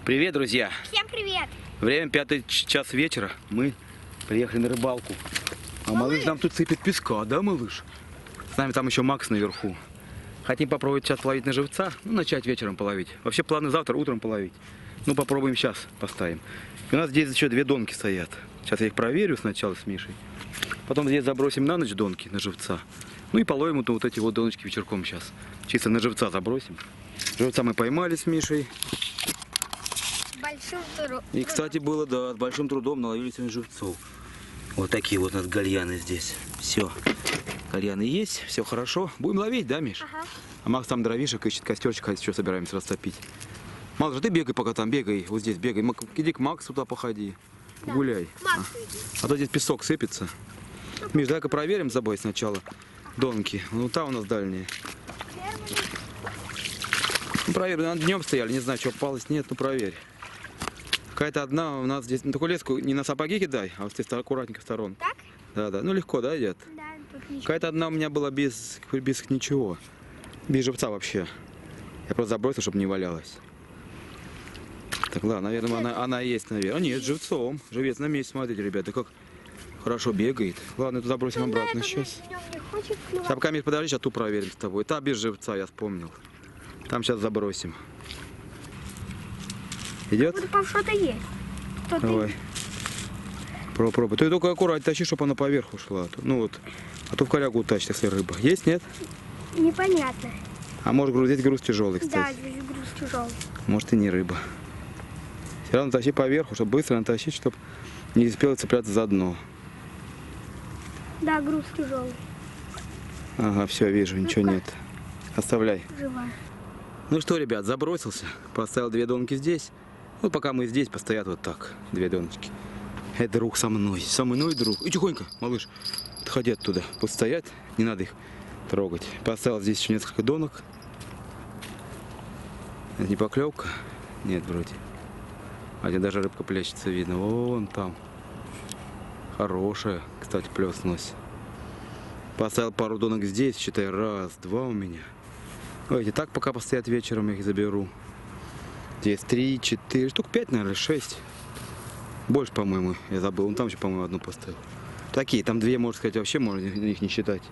Привет, друзья! Всем привет! Время 5 час вечера. Мы приехали на рыбалку. А малыш нам тут сыпет песка, да, малыш? С нами там еще Макс наверху. Хотим попробовать сейчас половить на живца, ну, начать вечером половить. Вообще планы завтра утром половить. Ну, попробуем сейчас, поставим. И у нас здесь еще 2 донки стоят. Сейчас я их проверю сначала с Мишей. Потом здесь забросим на ночь донки, на живца. Ну и половим вот эти вот доночки вечерком сейчас. Чисто на живца забросим. Живца мы поймали с Мишей. Большим трудом. И, кстати, было, да, с большим трудом наловили сегодня живцов. Вот такие вот у нас гальяны здесь. Все. Гальяны есть, все хорошо. Будем ловить, да, Миш? Ага. А Макс там дровишек ищет, костерчик, еще собираемся растопить. Макс, же ты бегай пока там, бегай, вот здесь бегай. Иди к Максу туда походи, да. Гуляй. Макс, а то здесь песок сыпется. Миш, давай-ка проверим с собой сначала донки. Ну, та у нас дальняя. Ну, проверь, ну, днем стояли, не знаю, что попалось, нет, ну проверь. Какая-то одна у нас здесь, ну, такую леску не на сапоги кидай, а вот здесь аккуратненько в сторону. Так? Да, да, ну легко, да, идет? Да, тут ничего. Какая-то одна у меня была без ничего, без живца вообще. Я просто забросил, чтобы не валялась. Так, ладно, наверное, она есть, наверное. А нет, с живцом. Живец на месте, смотрите, ребята, как хорошо бегает. Ладно, это забросим обратно сейчас. Сейчас пока, Миш, подожди, сейчас ту проверим с тобой. Та без живца, я вспомнил. Там сейчас забросим. Идет? Там что-то есть. Давай. Пробуй. Ты только аккуратно тащи, чтобы она поверх ушла. Ну вот. А то в корягу утащит, если рыба. Есть, нет? Непонятно. А может здесь груз тяжелый, кстати. Да, здесь груз тяжелый. Может и не рыба. Все равно тащи поверху, чтобы быстро натащить, чтобы не успел цепляться за дно. Да, груз тяжелый. Ага, все, вижу, ничего нет. Оставляй. Живая. Ну что, ребят, забросился. Поставил 2 донки здесь. Ну, пока мы здесь, постоят вот так. 2 доночки. Это друг со мной. Со мной друг. И тихонько, малыш. Отходи оттуда. Пусть стоят, не надо их трогать. Поставил здесь еще несколько донок. Это не поклевка? Нет, вроде. А где даже рыбка плещется, видно. Вон там. Хорошая, кстати, плеснулась. Поставил пару донок здесь, считай, 1, 2 у меня. Ой, эти так пока постоят вечером, я их заберу. Здесь 3, 4, штук 5, наверное, 6. Больше, по-моему, я забыл. Вон там еще, по-моему, одну поставил. Такие, там 2, можно сказать, вообще можно их не считать.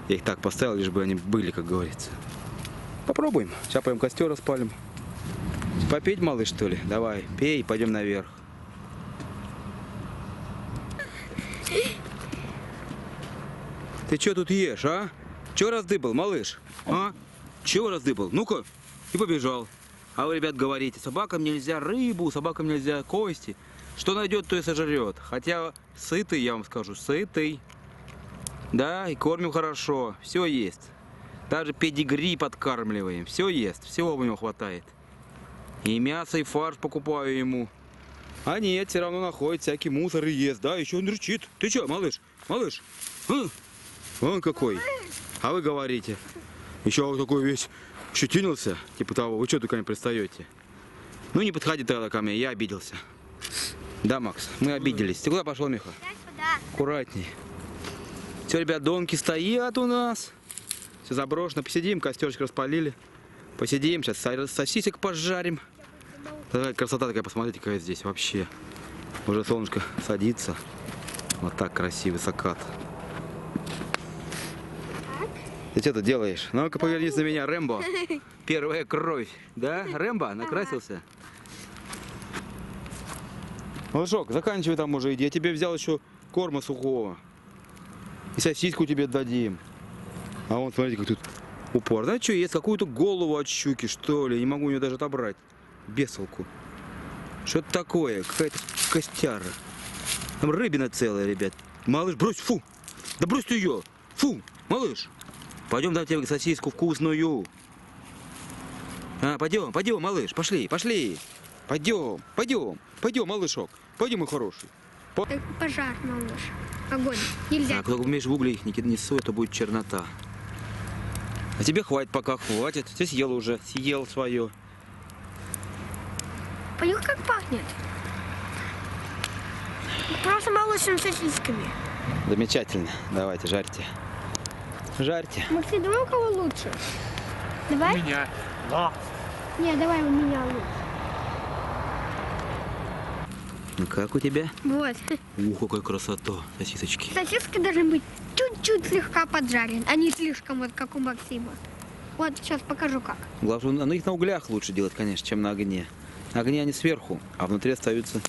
Я их так поставил, лишь бы они были, как говорится. Попробуем. Сейчас пойдем костер распалим. Попить, малыш, что ли? Давай, пей, пойдем наверх. Ты что тут ешь, а? Че раздыбал, малыш? А? Чего раздыбал? Ну-ка, и побежал. А вы, ребят, говорите, собакам нельзя рыбу, собакам нельзя кости. Что найдет, то и сожрет. Хотя сытый, я вам скажу, сытый. Да, и кормим хорошо, все есть. Даже педигри подкармливаем, все ест, всего у него хватает. И мясо, и фарш покупаю ему. А нет, все равно находит всякий мусор и ест, да, еще он рычит. Ты что, малыш? Малыш? А? Вон какой. А вы говорите. Еще вот такой весь щетинился, типа того, вы что ко мне пристаете? Ну не подходи тогда ко мне, я обиделся. Да, Макс, мы обиделись. Ты куда пошел, Миха? Аккуратней. Все, ребят, донки стоят у нас. Все заброшено. Посидим, костерчик распалили. Посидим, сейчас сосисек пожарим. Такая красота такая, посмотрите, какая здесь вообще. Уже солнышко садится. Вот так красивый закат. Ты что тут делаешь? Ну-ка повернись на меня, Рэмбо. Первая кровь. Да, Рэмбо, накрасился? Малышок, заканчивай там уже, иди. Я тебе взял еще корма сухого. И сосиску тебе дадим. А вон, смотрите, как тут упор. Да что, есть какую-то голову от щуки, что ли? Не могу ее даже отобрать. Бесолку. Что это такое? Какая-то костяра. Там рыбина целая, ребят. Малыш, брось, фу! Да брось ты ее! Фу, малыш! Пойдем дам тебе сосиску вкусную. А, пойдем, малыш, пошли. Пойдем, малышок. Пойдем, мой хороший. Пожар, малыш. Огонь. Нельзя. А, кто умеешь в угли не ссой, то будет чернота. А тебе хватит пока, хватит. Ты съел уже, съел свое. Понюх, как пахнет. Просто молочными сосисками. Замечательно. Давайте, жарьте. Жарьте. Максим, давай у кого лучше? Давай? Меня. Да. Не, давай у меня лучше. Ну как у тебя? Вот. Ух, какая красота, сосисочки. Сосиски должны быть чуть-чуть слегка поджарены, а не слишком, вот как у Максима. Вот сейчас покажу как. Главное, ну их на углях лучше делать, конечно, чем на огне. На огне они сверху, а внутри остаются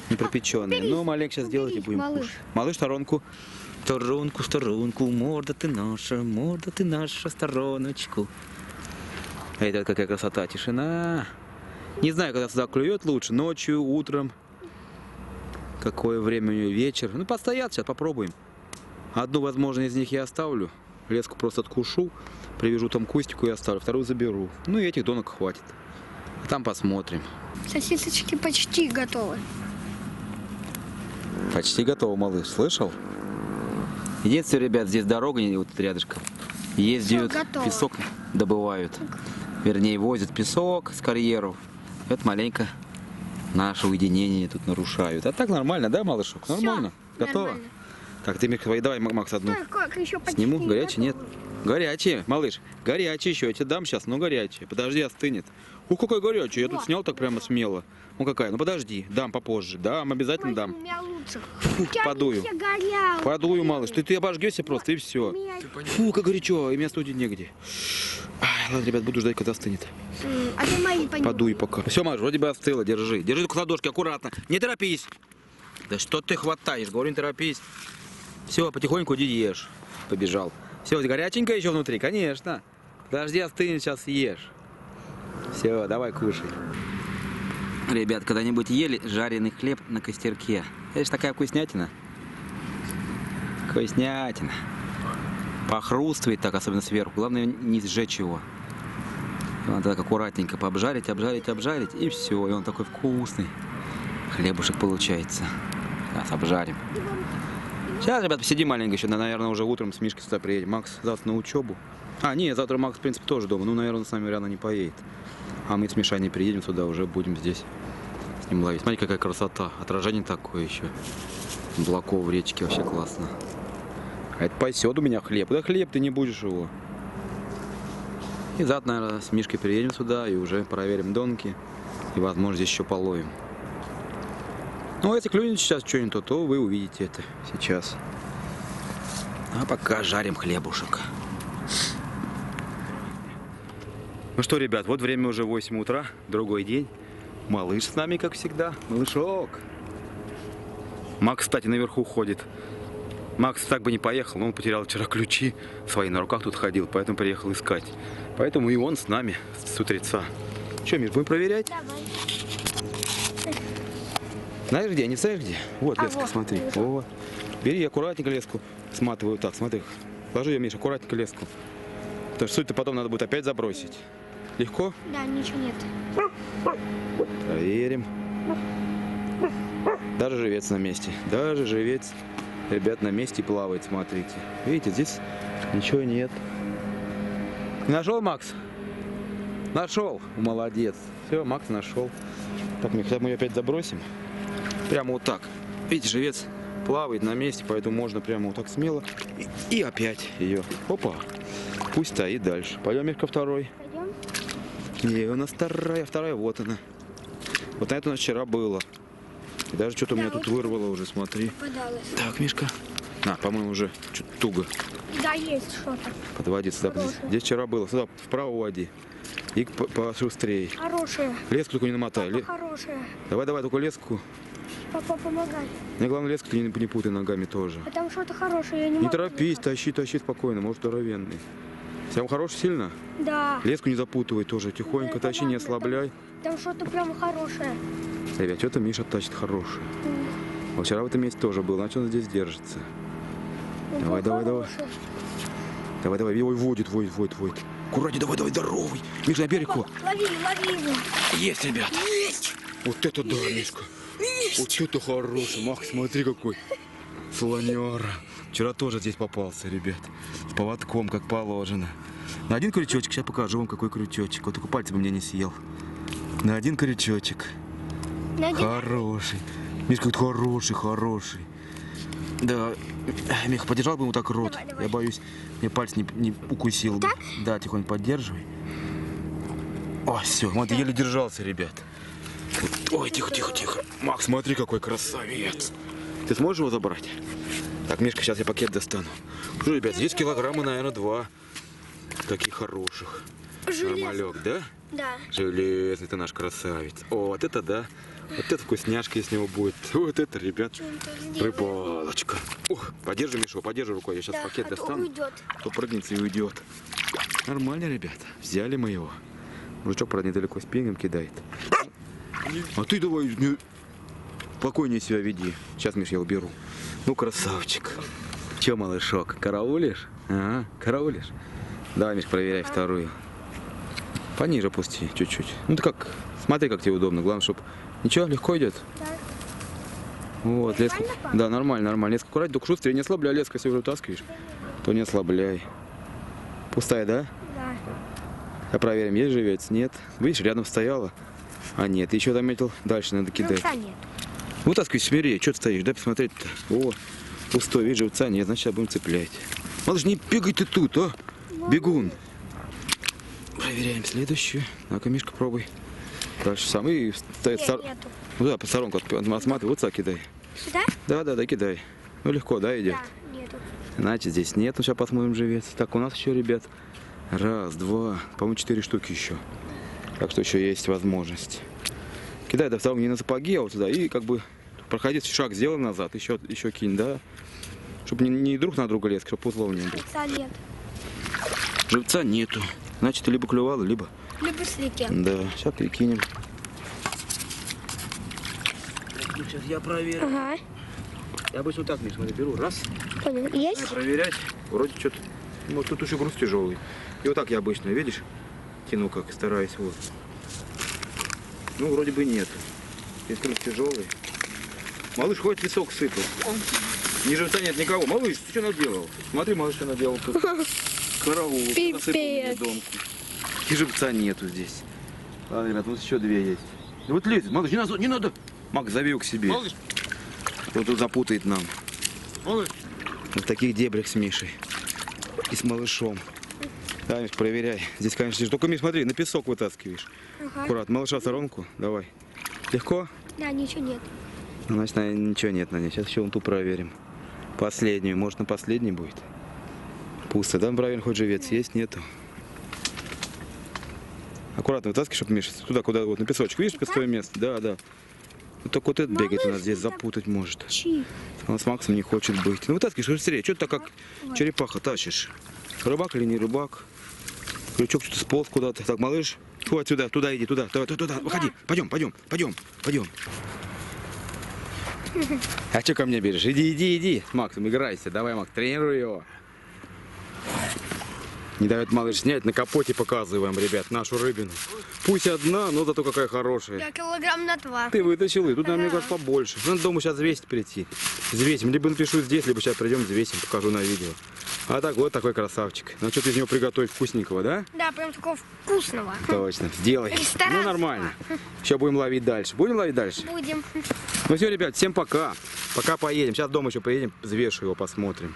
непропеченные. уберись, Ну, маленько сейчас делать и уберись, будем малыш. кушать. Малыш, сторонку. Сторонку, сторонку, морда ты наша, стороночку. Это какая красота, тишина. Не знаю, когда сюда клюет лучше, ночью, утром. Какое время у нее, вечер. Ну, постоят, сейчас попробуем. Одну, возможно, из них я оставлю. Леску просто откушу, привяжу там к кустику и оставлю. Вторую заберу. Ну, и этих донок хватит. А там посмотрим. Сосисочки почти готовы. Почти готово, малыш. Слышал? Единственное, ребят, здесь дорога не вот тут рядышком. Ездят, Всё, готово. песок добывают. Вернее, возят песок с карьеров. Это маленько наше уединение тут нарушают. А так нормально, да, малышок? Всё, Нормально? Готово? нормально. Так, ты, Михаил, давай, Макс, одну. Так, как еще почти Сниму? не Горячий? Нет. готовы. Горячие, малыш. Горячие еще. Я тебе дам сейчас, но горячие. Подожди, остынет. Ух, какой горячий. Я тут Вот, снял так прямо смело. Ну какая? Ну подожди. Дам попозже. Дам, обязательно дам. У меня лучше. Фу, подую. Все горят. Подую, малыш. Ты обожгешься просто и все. Фу, как горячо. И меня студить негде. Ай, ладно, ребят, буду ждать, когда остынет. А ты мои понюхай. Подуй пока. Все, малыш, вроде бы остыло. Держи. Держи только ладошки, аккуратно. Не торопись. Да что ты хватаешь? Говорю, не торопись. Все, потихоньку иди ешь. Побежал. Все, горяченькое еще внутри, конечно. Подожди, остынет, сейчас съешь. Все, давай кушай. Ребят, когда-нибудь ели жареный хлеб на костерке? Это же такая вкуснятина. Вкуснятина. Похрустывает так, особенно сверху. Главное не сжечь его. Надо так аккуратненько пообжарить, обжарить, и все. И он такой вкусный. Хлебушек получается. Сейчас обжарим. Сейчас, ребят, посидим маленько еще. Наверное, уже утром с Мишкой сюда приедем. Макс завтра на учебу. А, нет, завтра Макс, в принципе, тоже дома. Ну, наверное, он с нами рано не поедет. А мы с Мишаней приедем сюда, уже будем здесь с ним ловить. Смотрите, какая красота. Отражение такое еще. Облаков в речке, вообще классно. А это пасет у меня хлеб. Да хлеб, ты не будешь его. И завтра, наверное, с Мишкой приедем сюда и уже проверим донки. И, возможно, здесь еще половим. Ну, если клюнет сейчас что-нибудь, то вы увидите это сейчас. А пока жарим хлебушек. Ну что, ребят, вот время уже 8 утра, другой день. Малыш с нами, как всегда. Малышок. Макс, кстати, наверху ходит. Макс так бы не поехал, но он потерял вчера ключи свои, на руках тут ходил, поэтому приехал искать. Поэтому и он с нами с утреца. Что, Миш, будем проверять? Давай. Знаешь где? Не знаешь где? Вот А леска, вот, смотри. вижу. Вот. Бери аккуратненько леску. Сматываю так, смотри. Ложи ее, Миша, аккуратненько леску. Потому что суть-то потом надо будет опять забросить. Легко? Да, ничего нет. Проверим. Даже живец на месте. Даже живец, ребят, на месте плавает, смотрите. Видите, здесь ничего нет. Нашел, Макс? Нашел. Молодец. Все, Макс нашел. Так, хотя мы ее опять забросим. Прямо вот так. Видите, живец плавает на месте, поэтому можно прямо вот так смело. И опять ее. Опа. Пусть стоит дальше. Пойдем, Мишка, второй. Пойдем. Не, у нас вторая, вот она. Вот на это у нас вчера было. И даже что-то у меня Да, тут вот вырвало уже, смотри. Попадалось. Так, Мишка. По-моему, уже чуть туго. Да, есть что-то. Подводи сюда. Хорошее. Здесь вчера было. Сюда, вправо уводи. И пошустрее. Хорошая. Леску только не намотай. Папа хорошая. Давай, только леску. Папа, помогай. Мне главное, леску ты не путай ногами тоже. А там что-то хорошее, я не Не могу. торопись, никак. тащи спокойно, может здоровенный. Прям хороший сильно? Да. Леску не запутывай тоже, тихонько Да, тащи, не ладно, ослабляй. Там что-то прям хорошее. Ребят, что-то Миша тащит хорошее. Вот вчера в этом месте тоже был, значит он здесь держится. Давай. Хорошее. Давай, ой, водит. Аккуратнее, давай, здоровый. Миша, на берег его. Лови его. Есть, ребят. Есть. Вот это да, Мишка. Вот это хороший. Мах, смотри какой. Слоняра. Вчера тоже здесь попался, ребят. С поводком, как положено. На один крючочек, сейчас покажу вам, какой крючочек. Вот только пальцы бы мне не съел. На один крючочек. Хороший. Мишка, какой хороший. Да, Миха, подержал бы ему так рот. Давай. Я боюсь, мне палец не укусил. Так? Да, тихонько поддерживай. О, все, вот еле держался, ребят. Ой, тихо, тихо, тихо. Макс, смотри, какой красавец. Ты сможешь его забрать? Так, Мишка, сейчас я пакет достану. Ну, ребят, здесь килограмма, наверное, 2. Таких хороших. Нормалек, да? Да. Железный, ты наш красавец. О, вот это да. Вот это вкусняшки с него будет. Вот это, ребят, рыбалочка. Ух, подержи, Мишу, подержи рукой. Я сейчас пакет достану. То прыгнется и уйдет. Нормально, ребята. Взяли мы его. Мужичок, правда, недалеко спингом кидает. А ты давай спокойнее себя веди. Сейчас, Миш, я уберу. Ну, красавчик. Че, малышок, караулишь? Ага, караулишь? Давай, Миш, проверяй вторую. Пониже опусти, чуть-чуть. Ну, ты как, смотри, как тебе удобно. Главное, чтобы... Ничего, легко идет? Да. Вот, леску. Да, нормально, нормально. Леску аккуратнее, только шустрее, не ослабляй леску, если уже вытаскиваешь, то не ослабляй. Пустая, да? Да. А проверим, есть живец? Нет. Видишь, рядом стояла. А нет, ты еще заметил, дальше надо кидать. Живца нет. Вытаскивай смирее, что ты стоишь, дай посмотреть-то. О, пустой, видишь, живца нет, значит, сейчас будем цеплять. Малыш, не бегай ты тут, а? Бегун. Проверяем следующую. Ну-ка, Мишка, пробуй. Дальше сам. И стоит Нету. Ну да, по сторонку осматривай, вот так кидай. Сюда? Да, кидай. Ну легко, да, идет? Да, нету. Значит, здесь нет. Ну, сейчас посмотрим живец. Так, у нас еще, ребят, раз, два, по-моему, 4 штуки еще. Так что еще есть возможность. Кидай до второго не на сапоги, а вот сюда. И как бы проходи шаг, сделай назад, еще кинь, да? Чтобы не друг на друга лез, чтобы узлов не было. Живца нет. Живца нету. Значит, либо клювало, либо... Либо с реки. Да, сейчас перекинем. Сейчас я проверю. Ага. Я обычно вот так, Миш, смотри, беру. Раз. Понял. Есть? Проверять. Вроде что-то... Ну, тут еще груз тяжелый. И вот так я обычно, видишь? Тяну как, стараюсь, вот. Ну, вроде бы нет. Если груз тяжелый. Малыш, хватит песок сыпать. Ни живца нет никого. Малыш, ты что наделал? Смотри, малыш, что наделал тут. Караул. Насыпал мне домку. И живца нету здесь. Ладно, ребят, вот еще 2 есть. Вот лезет, малыш, не надо. Макс, зови его к себе. Малыш. Он тут запутает нам. Малыш. В таких дебрях с Мишей. И с малышом. Да, Миш, проверяй. Здесь, конечно, только, Миш, смотри, на песок вытаскиваешь. Ага. Аккуратно. Малыша в сторонку. Давай. Легко? Да, ничего нет. Значит, наверное, ничего нет на ней. Сейчас еще вон ту проверим. Последнюю. Может, на последней будет? Пусто. Да, проверим, хоть живец есть, нету. Аккуратно вытаскивай, чтобы, Миша, туда, куда, вот, на песочек. Видишь, пустое место? Да, да. Вот только вот этот бегает у нас здесь, запутать может. Он с Максом не хочет быть. Ну, вытаскиваешь быстрее. Что ты так, как черепаха, тащишь? Рыбак или не рыбак? Крючок что-то сполз куда-то. Так, малыш, хватит сюда, туда иди, туда, туда, выходи. Пойдем. А что ко мне бежишь? Иди. С Максом играйся. Давай, Макс, тренируй его. Не дает малыш снять, на капоте показываем, ребят, нашу рыбину. Пусть одна, но зато какая хорошая. Я килограмм на 2. Ты вытащил, и тут, мне кажется, побольше. Надо дома сейчас взвесить прийти. Взвесим. Либо напишу здесь, либо сейчас придем, взвесим, покажу на видео. А так, вот такой красавчик. Ну, что ты из него приготовить вкусненького, да? Да, прям такого вкусного. Точно, сделай. Ресторанского. Ну, нормально. Сейчас будем ловить дальше. Будем ловить дальше? Будем. Ну все, ребят, всем пока. Пока поедем. Сейчас дома еще поедем, взвешу его, посмотрим.